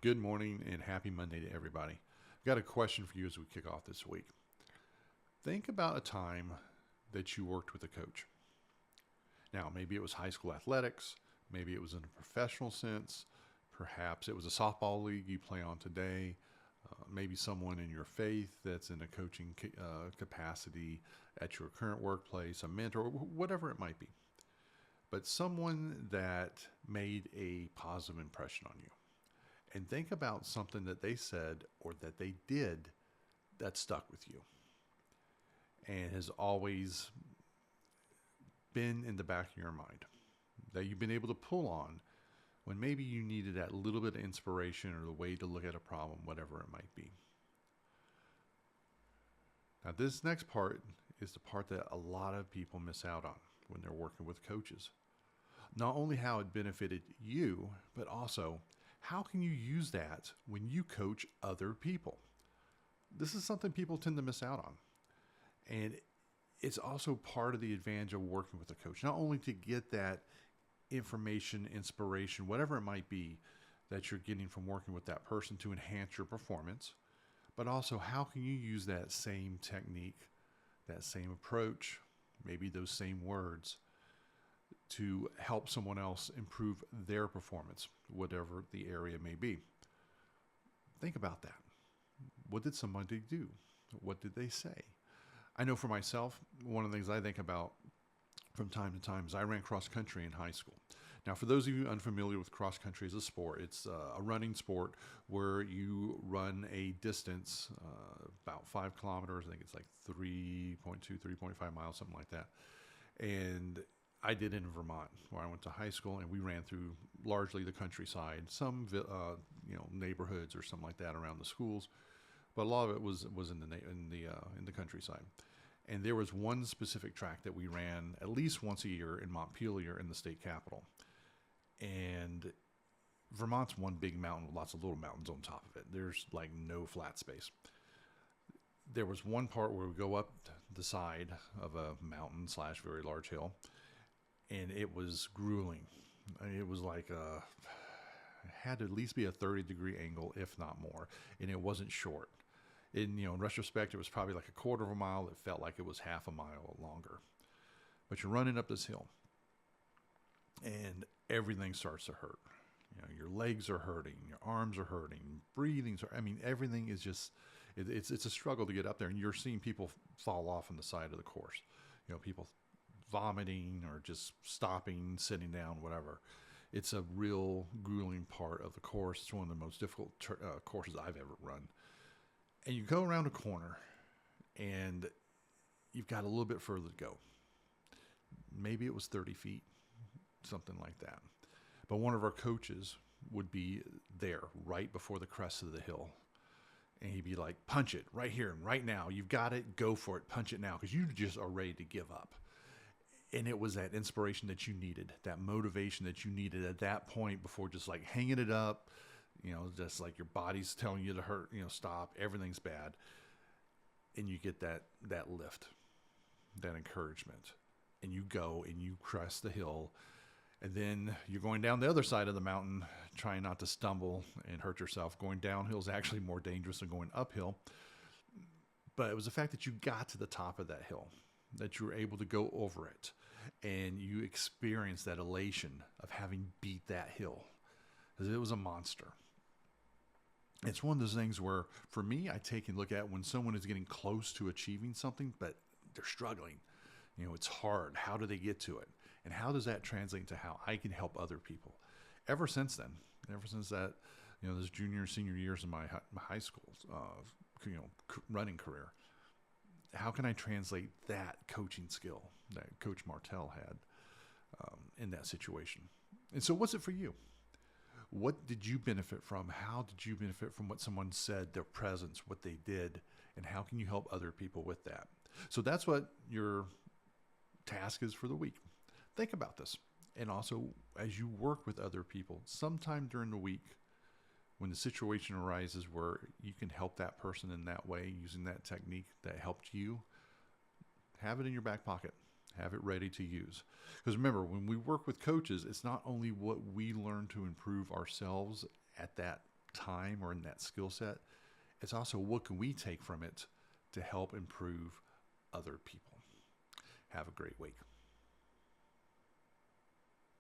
Good morning and happy Monday to everybody. I've got a question for you as we kick off this week. Think about a time that you worked with a coach. Now, maybe it was high school athletics, maybe it was in a professional sense, perhaps it was a softball league you play on today, maybe someone in your faith that's in a coaching capacity at your current workplace, a mentor, whatever it might be. But someone that made a positive impression on you. And think about something that they said or that they did that stuck with you and has always been in the back of your mind that you've been able to pull on when maybe you needed that little bit of inspiration or the way to look at a problem, whatever it might be. Now, this next part is the part that a lot of people miss out on when they're working with coaches. Not only how it benefited you, but also how can you use that when you coach other people? This is something people tend to miss out on. And it's also part of the advantage of working with a coach, not only to get that information, inspiration, whatever it might be that you're getting from working with that person to enhance your performance, but also how can you use that same technique, that same approach, maybe those same words to help someone else improve their performance, whatever the area may be. Think about that. What did somebody do? What did they say? I know for myself, one of the things I think about from time to time is I ran cross country in high school. Now, for those of you unfamiliar with cross country as a sport, it's a running sport where you run a distance about 5 kilometers. I think it's like 3.2, 3.5 miles, something like that. And I did in Vermont, where I went to high school, and we ran through largely the countryside, some neighborhoods or something like that around the schools, but a lot of it was in the countryside. And there was one specific track that we ran at least once a year in Montpelier in the state capital. And Vermont's one big mountain with lots of little mountains on top of it. There's like no flat space. There was one part where we go up the side of a mountain / very large hill, and it was grueling. I mean, it was like it had to at least be a 30-degree angle, if not more, and it wasn't short. In retrospect, it was probably like a quarter of a mile. It felt like it was half a mile longer. But you're running up this hill, and everything starts to hurt. Your legs are hurting, your arms are hurting, breathing's. I mean, everything is just. It's a struggle to get up there, and you're seeing people fall off on the side of the course. People vomiting or just stopping, sitting down, whatever. It's a real grueling part of the course. It's one of the most difficult courses I've ever run. And you go around a corner, and you've got a little bit further to go. Maybe it was 30 feet, something like that. But one of our coaches would be there right before the crest of the hill. And he'd be like, punch it right here and right now. You've got it. Go for it. Punch it now, because you just are ready to give up. And it was that inspiration that you needed, that motivation that you needed at that point before just like hanging it up, just like your body's telling you to hurt, stop, everything's bad. And you get that lift, that encouragement. And you go and you crest the hill. And then you're going down the other side of the mountain, trying not to stumble and hurt yourself. Going downhill is actually more dangerous than going uphill. But it was the fact that you got to the top of that hill, that you were able to go over it, and you experienced that elation of having beat that hill, because it was a monster. It's one of those things where, for me, I take and look at when someone is getting close to achieving something, but they're struggling. It's hard. How do they get to it? And how does that translate to how I can help other people? Ever since then, ever since that, those junior and senior years in my high school, running career, how can I translate that coaching skill that Coach Martell had in that situation? And so what's it for you? What did you benefit from? How did you benefit from what someone said, their presence, what they did, and how can you help other people with that? So that's what your task is for the week. Think about this. And also, as you work with other people, sometime during the week, when the situation arises where you can help that person in that way, using that technique that helped you, have it in your back pocket. Have it ready to use. Because remember, when we work with coaches, it's not only what we learn to improve ourselves at that time or in that skill set. It's also what can we take from it to help improve other people. Have a great week.